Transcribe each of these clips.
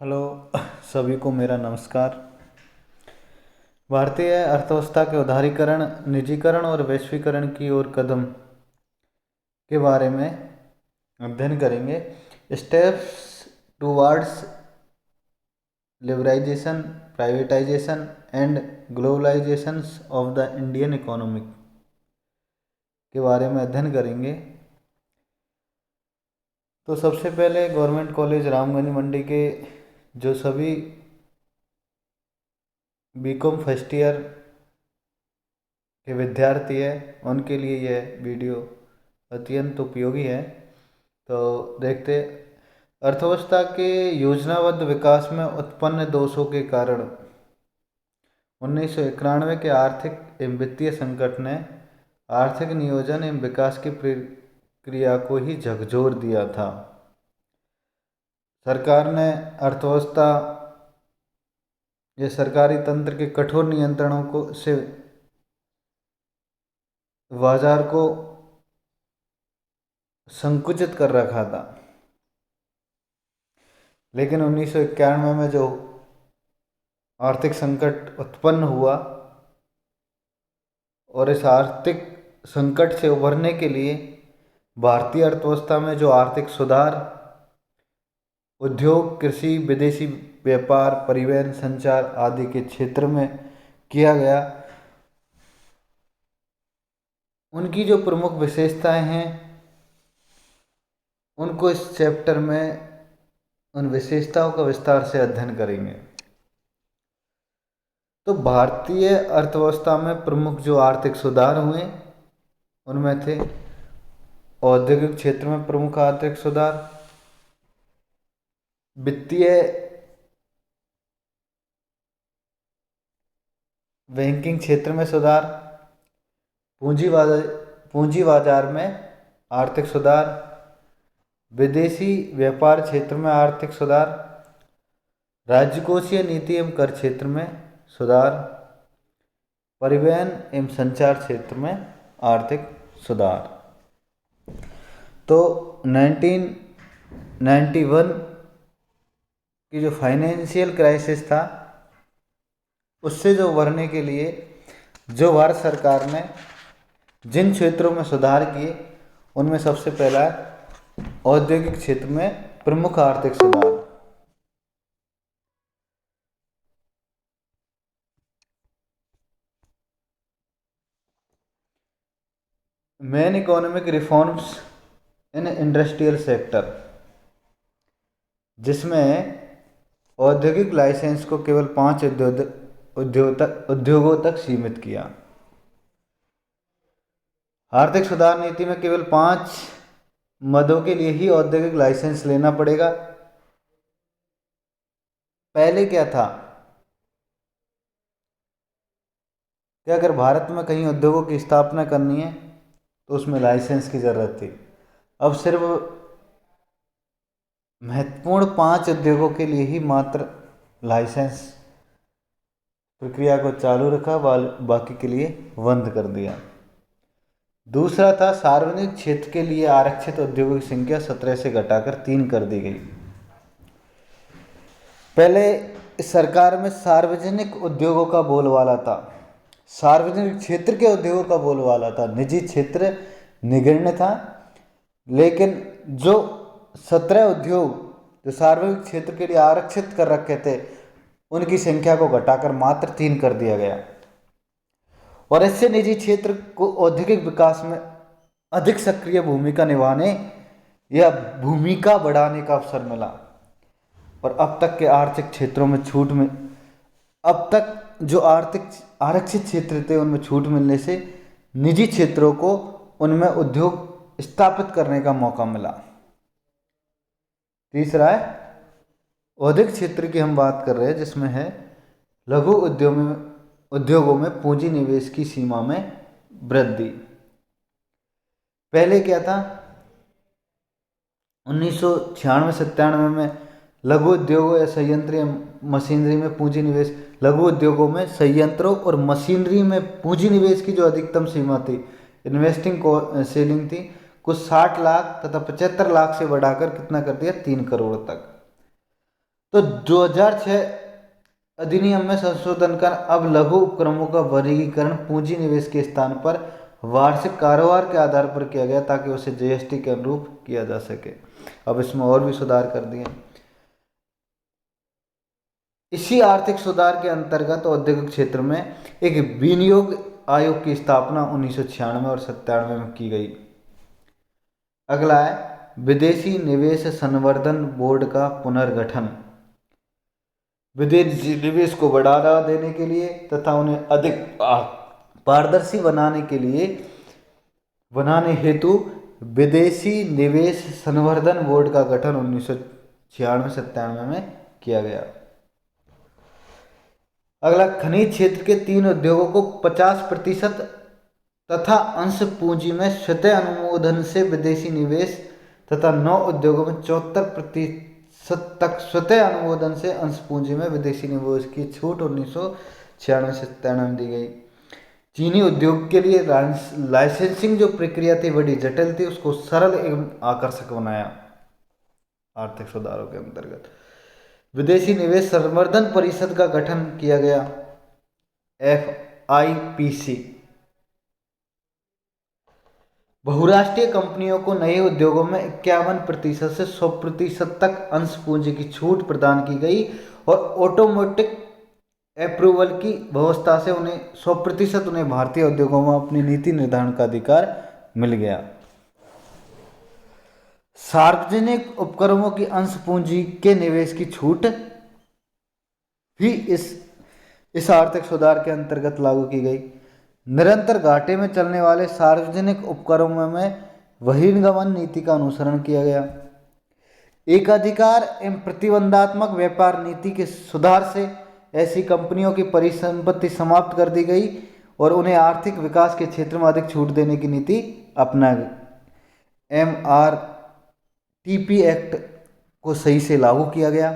Hello सभी को मेरा नमस्कार। भारतीय अर्थव्यवस्था के उदारीकरण, निजीकरण और वैश्वीकरण की ओर कदम के बारे में अध्ययन करेंगे। Steps towards liberalisation, privatisation and globalisation of the Indian economy के बारे में अध्ययन करेंगे। तो सबसे पहले गवर्नमेंट कॉलेज रामगंज मंडी के जो सभी बीकॉम फर्स्ट ईयर के विद्यार्थी हैं उनके लिए यह वीडियो अत्यंत उपयोगी है। तो देखते, अर्थव्यवस्था के योजनाबद्ध विकास में उत्पन्न दोषों के कारण 1991 के आर्थिक एवं वित्तीय संकट ने आर्थिक नियोजन एवं विकास की प्रक्रिया को ही झकझोर दिया था। सरकार ने अर्थव्यवस्था या सरकारी तंत्र के कठोर नियंत्रणों को से बाजार को संकुचित कर रखा था। लेकिन 1991 में जो आर्थिक संकट उत्पन्न हुआ और इस आर्थिक संकट से उभरने के लिए भारतीय अर्थव्यवस्था में जो आर्थिक सुधार उद्योग, कृषि, विदेशी व्यापार, परिवहन, संचार आदि के क्षेत्र में किया गया, उनकी जो प्रमुख विशेषताएं हैं उनको इस चैप्टर में उन विशेषताओं का विस्तार से अध्ययन करेंगे। तो भारतीय अर्थव्यवस्था में प्रमुख जो आर्थिक सुधार हुए उनमें थे औद्योगिक क्षेत्र में प्रमुख आर्थिक सुधार, वित्तीय बैंकिंग क्षेत्र में सुधार, पूंजी बाजार में आर्थिक सुधार, विदेशी व्यापार क्षेत्र में आर्थिक सुधार, राजकोषीय नीति एवं कर क्षेत्र में सुधार, परिवहन एवं संचार क्षेत्र में आर्थिक सुधार। तो 1991 की जो फाइनेंशियल क्राइसिस था उससे जो उभरने के लिए जो भारत सरकार ने जिन क्षेत्रों में सुधार किए उनमें सबसे पहला है औद्योगिक क्षेत्र में प्रमुख आर्थिक सुधार। Main economic reforms in industrial sector, जिसमें औद्योगिक लाइसेंस को केवल 5 उद्योगों तक सीमित किया। आर्थिक सुधार नीति में केवल 5 मदों के लिए ही औद्योगिक लाइसेंस लेना पड़ेगा। पहले क्या था कि अगर भारत में कहीं उद्योगों की स्थापना करनी है तो उसमें लाइसेंस की जरूरत थी। अब सिर्फ महत्वपूर्ण 5 उद्योगों के लिए ही मात्र लाइसेंस प्रक्रिया को चालू रखा, बाकी के लिए बंद कर दिया। दूसरा था सार्वजनिक क्षेत्र के लिए आरक्षित उद्योगों की संख्या 17 से घटाकर 3 कर दी गई। पहले सरकार में सार्वजनिक उद्योगों का बोलबाला था, सार्वजनिक क्षेत्र के उद्योगों का बोलबाला था, निजी क्षेत्र निगण्य था। लेकिन जो 17 उद्योग जो सार्वजनिक क्षेत्र के लिए आरक्षित कर रखे थे उनकी संख्या को घटाकर मात्र 3 कर दिया गया और इससे निजी क्षेत्र को औद्योगिक विकास में अधिक सक्रिय भूमिका निभाने या भूमिका बढ़ाने का अवसर मिला। और अब तक के आर्थिक क्षेत्रों में छूट में अब तक जो आर्थिक आरक्षित क्षेत्र थे उनमें छूट मिलने से निजी क्षेत्रों को उनमें उद्योग स्थापित करने का मौका मिला। तीसरा है औद्योगिक क्षेत्र की हम बात कर रहे हैं, जिसमें है लघु उद्योगों में पूंजी निवेश की सीमा में वृद्धि। पहले क्या था, 1996-97 में लघु उद्योगों या संयंत्र या मशीनरी में पूंजी निवेश, लघु उद्योगों में संयंत्रों और मशीनरी में पूंजी निवेश की जो अधिकतम सीमा थी, इन्वेस्टिंग सेलिंग थी, कुछ 60 लाख तथा 75 लाख से बढ़ाकर कितना कर दिया, 3 करोड़ तक। तो 2006 अधिनियम में संशोधन कर अब लघु उपक्रमों का वर्गीकरण पूंजी निवेश के स्थान पर वार्षिक कारोबार के आधार पर किया गया ताकि उसे जीएसटी के अनुरूप किया जा सके। अब इसमें और भी सुधार कर दिए। इसी आर्थिक सुधार के अंतर्गत औद्योगिक क्षेत्र में एक विनियोग आयोग की स्थापना 1996 और 97 में की गई। अगला है विदेशी निवेश संवर्धन बोर्ड का पुनर्गठन। विदेशी निवेश को बढ़ावा देने के लिए तथा उन्हें अधिक पारदर्शी बनाने हेतु विदेशी निवेश संवर्धन बोर्ड का गठन 1996-97 में किया गया। अगला खनिज क्षेत्र के 3 उद्योगों को 50% तथा अंश पूंजी में स्वतः अनुमोदन से विदेशी निवेश तथा 9 उद्योगों में 74% तक स्वतः अनुमोदन से अंश पूंजी में विदेशी निवेश की छूट 1996-97 में दी गई। चीनी उद्योग के लिए लाइसेंसिंग जो प्रक्रिया थी बड़ी जटिल थी, उसको सरल एवं आकर्षक बनाया। आर्थिक सुधारों के अंतर्गत विदेशी निवेश संवर्धन परिषद का गठन किया गया, FIPC। बहुराष्ट्रीय कंपनियों को नए उद्योगों में 51% से 100% तक अंश पूंजी की छूट प्रदान की गई और ऑटोमेटिक अप्रूवल की व्यवस्था से उन्हें 100% उन्हें भारतीय उद्योगों में अपनी नीति निर्धारण का अधिकार मिल गया। सार्वजनिक उपक्रमों की अंश पूंजी के निवेश की छूट भी इस आर्थिक सुधार के अंतर्गत लागू की गई। निरंतर घाटे में चलने वाले सार्वजनिक उपक्रमों में बहिर्गमन नीति का अनुसरण किया गया। एकाधिकार एवं प्रतिबंधात्मक व्यापार नीति के सुधार से ऐसी कंपनियों की परिसंपत्ति समाप्त कर दी गई और उन्हें आर्थिक विकास के क्षेत्र में अधिक छूट देने की नीति अपना गई। MRTP एक्ट को सही से लागू किया गया।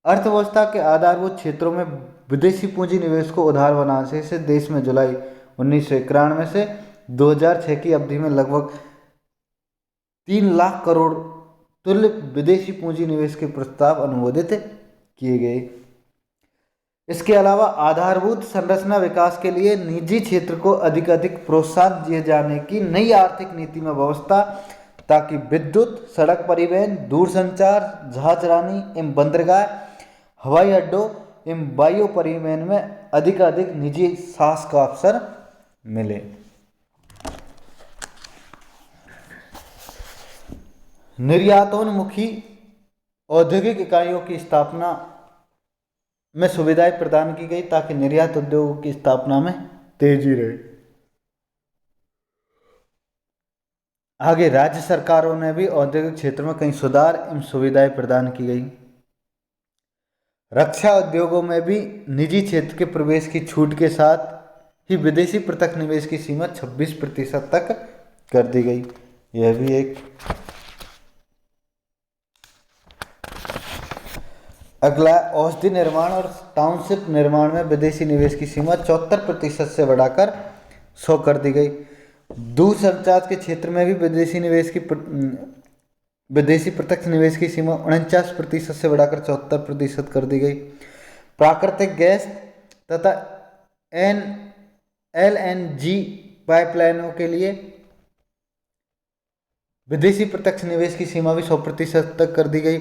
अर्थव्यवस्था के आधारभूत क्षेत्रों में विदेशी पूंजी निवेश को उदार बनाने से देश में जुलाई 1991 से 2006 की अवधि में लगभग 3 लाख करोड़ तुल्य विदेशी पूंजी निवेश के प्रस्ताव अनुमोदित किए गए। इसके अलावा आधारभूत संरचना विकास के लिए निजी क्षेत्र को अधिक प्रोत्साहन दिए जाने की नई आर्थिक नीति में व्यवस्था, ताकि विद्युत, सड़क परिवहन, दूरसंचार, जहाजरानी एवं बंदरगाह, हवाई अड्डों एवं वायु परिवहन में अधिक निजी साहस का अवसर मिले। निर्यातोन्मुखी औद्योगिक इकाइयों की स्थापना में सुविधाएं प्रदान की गई ताकि निर्यात उद्योगों की स्थापना में तेजी रहे। आगे राज्य सरकारों ने भी औद्योगिक क्षेत्र में कई सुधार एवं सुविधाएं प्रदान की गई। रक्षा उद्योगों में भी निजी क्षेत्र के प्रवेश की छूट के साथ ही विदेशी प्रत्यक्ष निवेश की सीमा 26% तक कर दी गई। यह भी एक। अगला औषधि निर्माण और टाउनशिप निर्माण में विदेशी निवेश की सीमा 74% से बढ़ाकर 100 कर दी गई। दूरसंचार के क्षेत्र में भी विदेशी प्रत्यक्ष निवेश की सीमा 49% से बढ़ाकर 74% कर दी गई। प्राकृतिक गैस तथा LNG पाइपलाइनों के लिए विदेशी प्रत्यक्ष निवेश की सीमा भी 100% तक कर दी गई।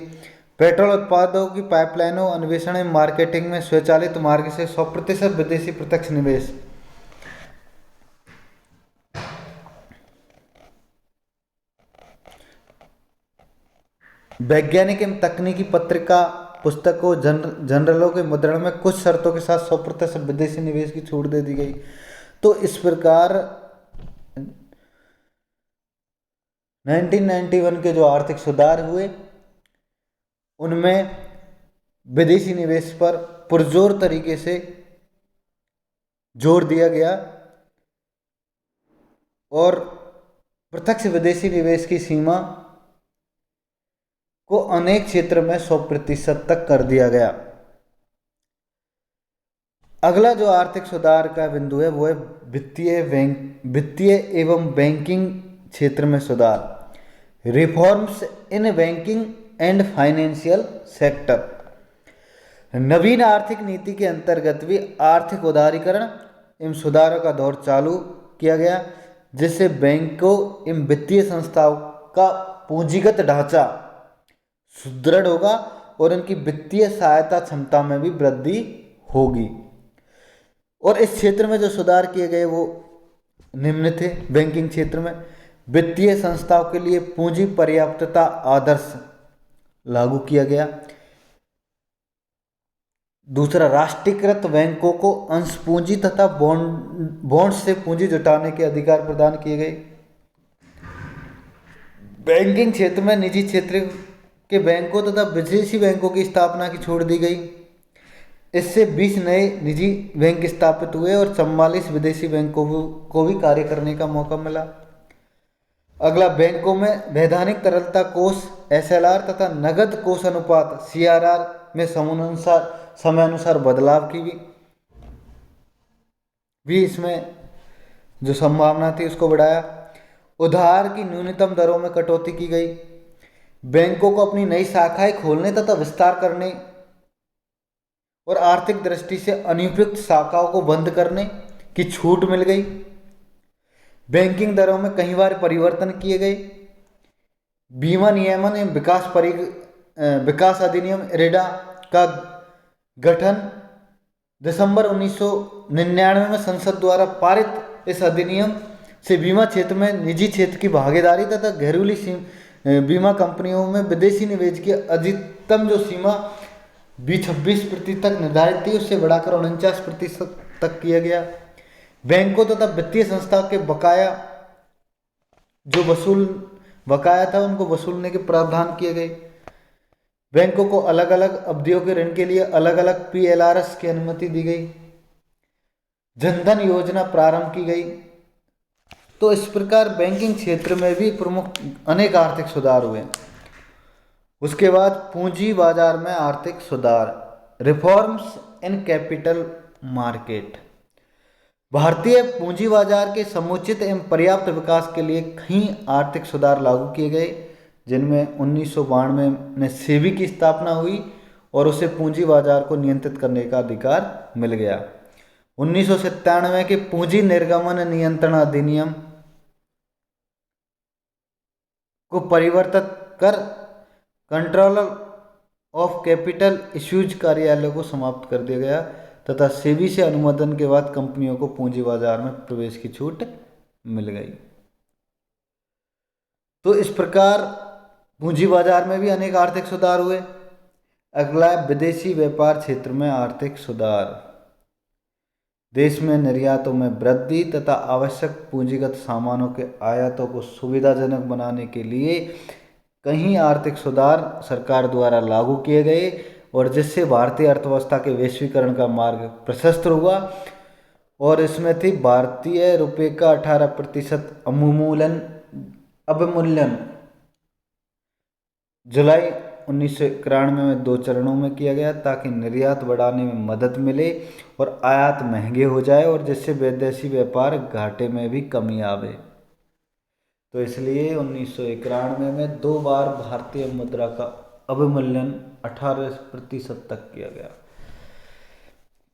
पेट्रोल उत्पादों की पाइपलाइनों अन्वेषण एवं मार्केटिंग में स्वचालित मार्ग से 100% विदेशी प्रत्यक्ष निवेश। वैज्ञानिक एवं तकनीकी पत्रिका, पुस्तकों, जर्नलों के मुद्रण में कुछ शर्तों के साथ 100% विदेशी निवेश की छूट दे दी गई। तो इस प्रकार 1991 के जो आर्थिक सुधार हुए उनमें विदेशी निवेश पर पुरजोर तरीके से जोर दिया गया और प्रत्यक्ष विदेशी निवेश की सीमा को अनेक क्षेत्र में 100% तक कर दिया गया। अगला जो आर्थिक सुधार का बिंदु है वो है वित्तीय एवं बैंकिंग क्षेत्र में सुधार। Reforms in banking and financial sector. नवीन आर्थिक नीति के अंतर्गत भी आर्थिक उदारीकरण एवं सुधारों का दौर चालू किया गया, जिससे बैंकों एवं वित्तीय संस्थाओं का पूंजीगत ढांचा सुदृढ़ होगा और उनकी वित्तीय सहायता क्षमता में भी वृद्धि होगी। और इस क्षेत्र में जो सुधार किए गए वो निम्न थे। बैंकिंग क्षेत्र में वित्तीय संस्थाओं के लिए पूंजी पर्याप्तता आदर्श लागू किया गया। दूसरा, राष्ट्रीयकृत बैंकों को अंश पूंजी तथा बॉन्ड से पूंजी जुटाने के अधिकार प्रदान किए गए। बैंकिंग क्षेत्र में निजी क्षेत्र के बैंकों तथा विदेशी बैंकों की स्थापना की छोड़ दी गई। इससे 20 नए निजी बैंक स्थापित हुए और 44 विदेशी बैंकों को भी कार्य करने का मौका मिला। अगला, बैंकों में वैधानिक तरलता कोष SLR तथा नगद कोष अनुपात CRR में समयानुसार बदलाव की भी इसमें जो संभावना थी उसको बढ़ाया। उधार की न्यूनतम दरों में कटौती की गई। बैंकों को अपनी नई शाखाएं खोलने तथा विस्तार करने और आर्थिक दृष्टि से अनुपयुक्त शाखाओं को बंद करने की छूट मिल गई। बैंकिंग दरों में कई बार परिवर्तन किए गए। बीमा नियमन एवं विकास अधिनियम IRDA का गठन दिसंबर 1999 में संसद द्वारा पारित। इस अधिनियम से बीमा क्षेत्र में निजी क्षेत्र की भागीदारी तथा घरेलू बीमा कंपनियों में विदेशी निवेश की अधिकतम जो सीमा 26% तक निर्धारित थी उससे बढ़ाकर 49% तक किया गया। बैंकों तथा वित्तीय संस्था के बकाया था उनको वसूलने के प्रावधान किए गए। बैंकों को अलग अलग अवधियों के ऋण के लिए अलग अलग PLRS की अनुमति दी गई। जनधन योजना प्रारंभ की गई। तो इस प्रकार बैंकिंग क्षेत्र में भी प्रमुख अनेक आर्थिक सुधार हुए। उसके बाद पूंजी बाजार में आर्थिक सुधार, रिफॉर्म्स इन कैपिटल मार्केट। भारतीय पूंजी बाजार के समुचित एवं पर्याप्त विकास के लिए कई आर्थिक सुधार लागू किए गए, जिनमें 1992 में सेबी की स्थापना हुई और उसे पूंजी बाजार को नियंत्रित करने का अधिकार मिल गया। 1997 के पूंजी निर्गमन नियंत्रण अधिनियम को परिवर्तित कर कंट्रोलर ऑफ कैपिटल इश्यूज कार्यालय को समाप्त कर दिया गया तथा सेबी से अनुमोदन के बाद कंपनियों को पूंजी बाजार में प्रवेश की छूट मिल गई। तो इस प्रकार पूंजी बाजार में भी अनेक आर्थिक सुधार हुए। अगला, विदेशी व्यापार क्षेत्र में आर्थिक सुधार। देश में निर्यातों में वृद्धि तथा आवश्यक पूंजीगत सामानों के आयातों को सुविधाजनक बनाने के लिए कई आर्थिक सुधार सरकार द्वारा लागू किए गए और जिससे भारतीय अर्थव्यवस्था के वैश्वीकरण का मार्ग प्रशस्त हुआ। और इसमें थी भारतीय रुपये का 18% अवमूल्यन जुलाई 1991 में 2 चरणों में किया गया ताकि निर्यात बढ़ाने में मदद मिले और आयात महंगे हो जाए और जिससे विदेशी व्यापार घाटे में भी कमी आवे। तो इसलिए 1991 में 2 बार भारतीय मुद्रा का अवमूल्यन 18% तक किया गया।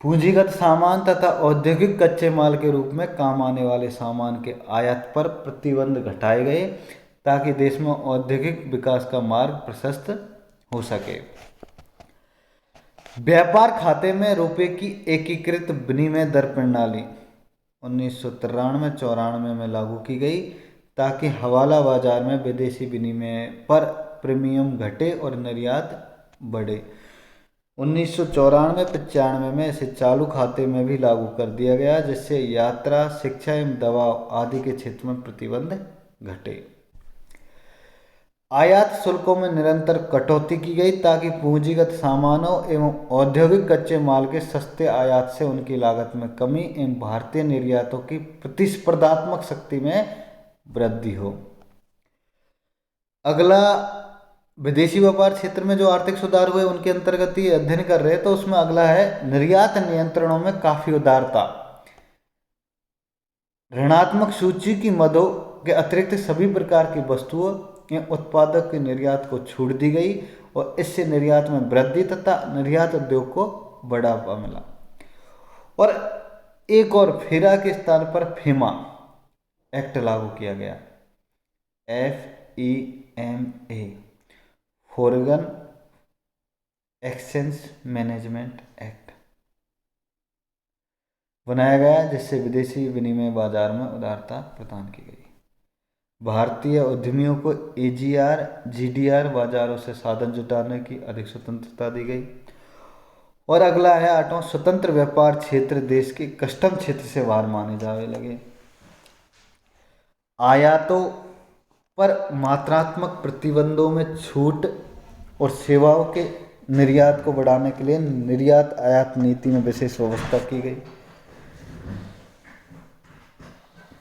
पूंजीगत सामान तथा औद्योगिक कच्चे माल के रूप में काम आने वाले सामान के आयात पर प्रतिबंध घटाए गए ताकि देश में औद्योगिक विकास का मार्ग प्रशस्त हो सके। व्यापार खाते में रुपये की एकीकृत विनिमय दर प्रणाली 1993-94 में लागू की गई ताकि हवाला बाजार में विदेशी विनिमय पर प्रीमियम घटे और निर्यात बढ़े। 1994-95 में इसे चालू खाते में भी लागू कर दिया गया जिससे यात्रा, शिक्षा एवं दवा आदि के क्षेत्र में प्रतिबंध घटे। आयात शुल्कों में निरंतर कटौती की गई ताकि पूंजीगत सामानों एवं औद्योगिक कच्चे माल के सस्ते आयात से उनकी लागत में कमी एवं भारतीय निर्यातों की प्रतिस्पर्धात्मक शक्ति में वृद्धि हो। अगला, विदेशी व्यापार क्षेत्र में जो आर्थिक सुधार हुए उनके अंतर्गत ही अध्ययन कर रहे हैं। तो उसमें अगला है निर्यात नियंत्रणों में काफी उदारता। ऋणात्मक सूची की मदों के अतिरिक्त सभी प्रकार की वस्तुओं एवं उत्पादों के निर्यात को छूट दी गई और इससे निर्यात में वृद्धि तथा निर्यात उद्योग को बढ़ावा मिला। और एक और फेरा के स्थान पर फीमा एक्ट लागू किया गया, FEMA, foreign exchange management act बनाया गया, जिससे विदेशी विनिमय बाजार में उदारता प्रदान की गई। भारतीय उद्यमियों को AGR GDR बाजारों से साधन जुटाने की अधिक स्वतंत्रता दी गई। और अगला है 8वां, स्वतंत्र व्यापार क्षेत्र देश के कस्टम क्षेत्र से बाहर माने जाने लगे। आयातों पर मात्रात्मक प्रतिबंधों में छूट और सेवाओं के निर्यात को बढ़ाने के लिए निर्यात आयात नीति में विशेष व्यवस्था की गई।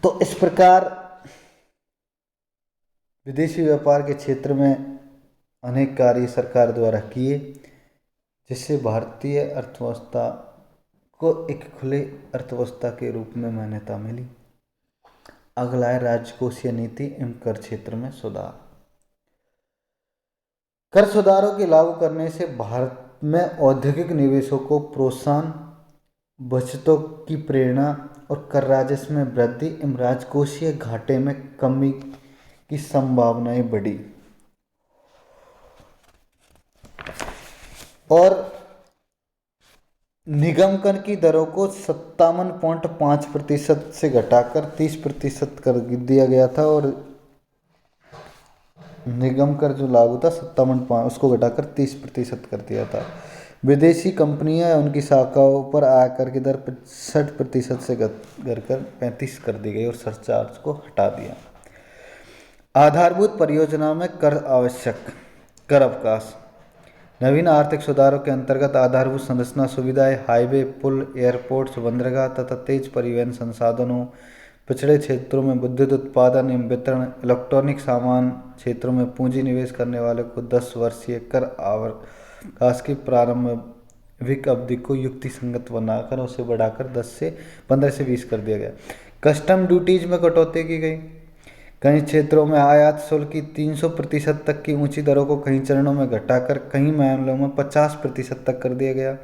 तो इस प्रकार विदेशी व्यापार के क्षेत्र में अनेक कार्य सरकार द्वारा किए, जिससे भारतीय अर्थव्यवस्था को एक खुले अर्थव्यवस्था के रूप में मान्यता मिली। अगला है राजकोषीय नीति एवं कर क्षेत्र में सुधार। कर सुधारों के लागू करने से भारत में औद्योगिक निवेशों को प्रोत्साहन, बचतों की प्रेरणा और कर राजस्व में वृद्धि एवं राजकोषीय घाटे में कमी की संभावनाएं बढ़ी। और निगम कर की दरों को 57.5% से घटाकर 30% कर दिया गया था। और निगम कर जो लागू था 57.5 उसको घटाकर 30% कर दिया था। विदेशी कंपनियां उनकी शाखाओं पर आयकर की दर 60% से घटकर 35 कर दी गई और सरचार्ज को हटा दिया। आधारभूत परियोजना में कर आवश्यक कर अवकाश। नवीन आर्थिक सुधारों के अंतर्गत आधारभूत संरचना सुविधाएं, हाईवे, पुल, एयरपोर्ट्स, बंदरगाह तथा तेज परिवहन संसाधनों, पिछड़े क्षेत्रों में विद्युत उत्पादन एवं वितरण, इलेक्ट्रॉनिक सामान क्षेत्रों में पूंजी निवेश करने वाले को 10 वर्षीय कर अवकाश की प्रारंभिक अवधि को युक्तिसंगत बनाकर उसे बढ़ाकर 15 से 20 कर दिया गया। कस्टम ड्यूटीज में कटौती की गई। कई क्षेत्रों में आयात शुल्क की 300% तक की ऊंची दरों को कई चरणों में घटाकर कई मामलों में 50% तक कर दिया गया।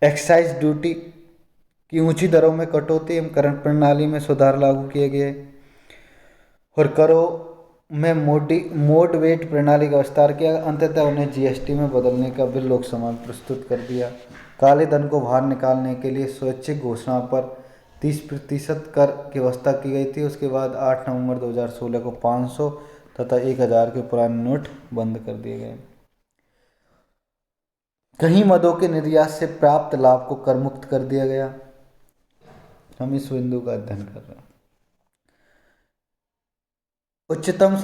एक्साइज ड्यूटी की ऊंची दरों में कटौती एवं कर प्रणाली में सुधार लागू किए गए। और करों में मोड वेट प्रणाली का विस्तार किया। अंततः उन्हें GST में बदलने का बिल लोकसभा में प्रस्तुत कर दिया। काले धन को बाहर निकालने के लिए स्वैच्छिक घोषणा पर 30% कर की व्यवस्था की गई थी। उसके बाद 8 नवंबर 2016 को 500 तथा 1000 के पुराने नोट बंद कर दिए गए। कहीं मदों के निर्यात से प्राप्त लाभ को कर मुक्त कर दिया गया। हम इस बिंदु का अध्ययन कर रहे हैं। उच्चतम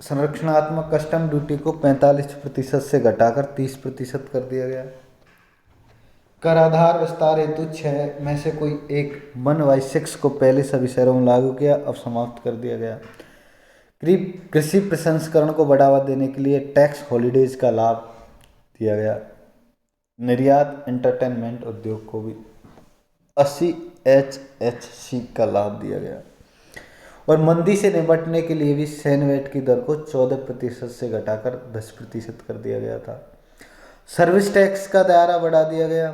संरक्षणात्मक कस्टम ड्यूटी को 45% से घटाकर 30% कर दिया गया। कर आधार विस्तार हेतु 6 में से कोई एक 1/6 को पहले सभी शहरों में लागू किया, अब समाप्त कर दिया गया। कृषि प्रसंस्करण को बढ़ावा देने के लिए टैक्स हॉलीडेज का लाभ दिया गया। निर्यात एंटरटेनमेंट उद्योग को भी 80 HHC का लाभ दिया गया। और मंदी से निपटने के लिए भी सेनवेट की दर को 14% से घटाकर 10% कर दिया गया था। सर्विस टैक्स का दायरा बढ़ा दिया गया।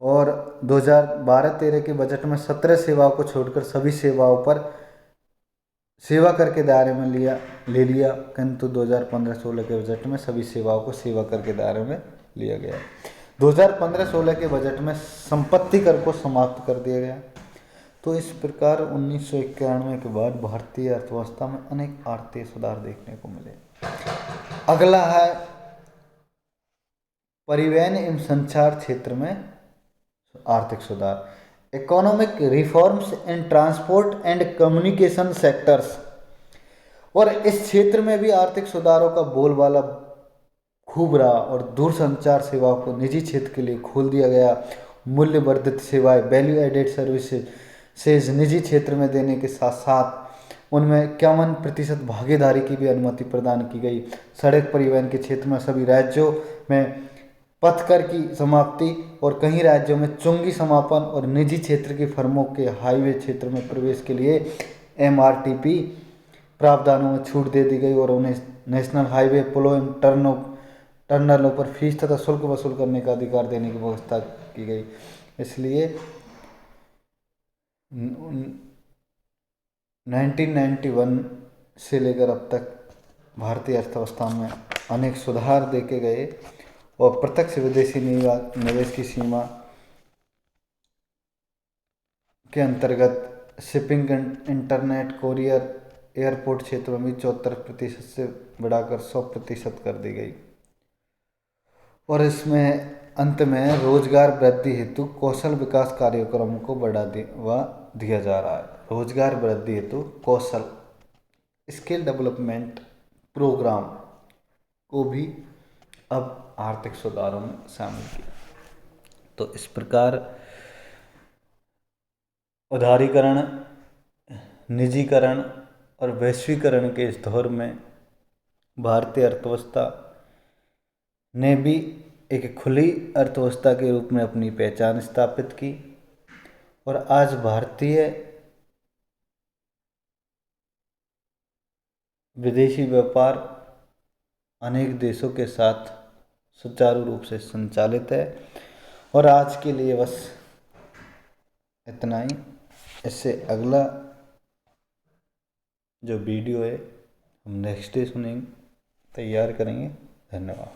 और 2012-13 के बजट में 17 सेवाओं को छोड़कर सभी सेवाओं पर सेवा कर के दायरे में ले लिया, किंतु 2015-16 के बजट में सभी सेवाओं को सेवा कर के दायरे में लिया गया। 2015-16 के बजट में संपत्ति कर को समाप्त कर दिया गया। तो इस प्रकार 1991 के बाद भारतीय अर्थव्यवस्था में अनेक आर्थिक सुधार देखने को मिले। अगला है परिवहन एवं संचार क्षेत्र में आर्थिक सुधार। Economic reforms in transport and communication sectors. और इस क्षेत्र में भी आर्थिक सुधारों का बोलबाला खूब रहा और दूरसंचार सेवाओं को निजी क्षेत्र के लिए खोल दिया गया। मूल्य वर्धित सेवाएं, वैल्यू एडेड सर्विसेज निजी क्षेत्र में देने के साथ साथ उनमें 51% भागीदारी की भी अनुमति प्रदान की गई। सड़क परिवहन के क्षेत्र में सभी राज्यों में पथ कर की समाप्ति और कई राज्यों में चुंगी समापन और निजी क्षेत्र की फर्मों के हाईवे क्षेत्र में प्रवेश के लिए MRTP प्रावधानों में छूट दे दी गई और उन्हें नेशनल हाईवे, पुलों एवं टर्नलों पर फीस तथा शुल्क वसूल करने का अधिकार देने की व्यवस्था की गई। इसलिए 1991 से लेकर अब तक भारतीय अर्थव्यवस्था में अनेक सुधार देखे गए और प्रत्यक्ष विदेशी निवेश की सीमा के अंतर्गत शिपिंग, इंटरनेट, कोरियर, एयरपोर्ट क्षेत्रों में 74% से बढ़ाकर 100% कर दी गई। और इसमें अंत में रोजगार वृद्धि हेतु कौशल विकास कार्यक्रमों को बढ़ावा दिया जा रहा है। रोजगार वृद्धि हेतु कौशल स्किल डेवलपमेंट प्रोग्राम को भी अब आर्थिक सुधारों में शामिल किया। तो इस प्रकार उदारीकरण, निजीकरण और वैश्वीकरण के इस दौर में भारतीय अर्थव्यवस्था ने भी एक खुली अर्थव्यवस्था के रूप में अपनी पहचान स्थापित की और आज भारतीय विदेशी व्यापार अनेक देशों के साथ सुचारू रूप से संचालित है। और आज के लिए बस इतना ही। इससे अगला जो वीडियो है हम नेक्स्ट डे सुनेंगे, तैयार करेंगे। धन्यवाद।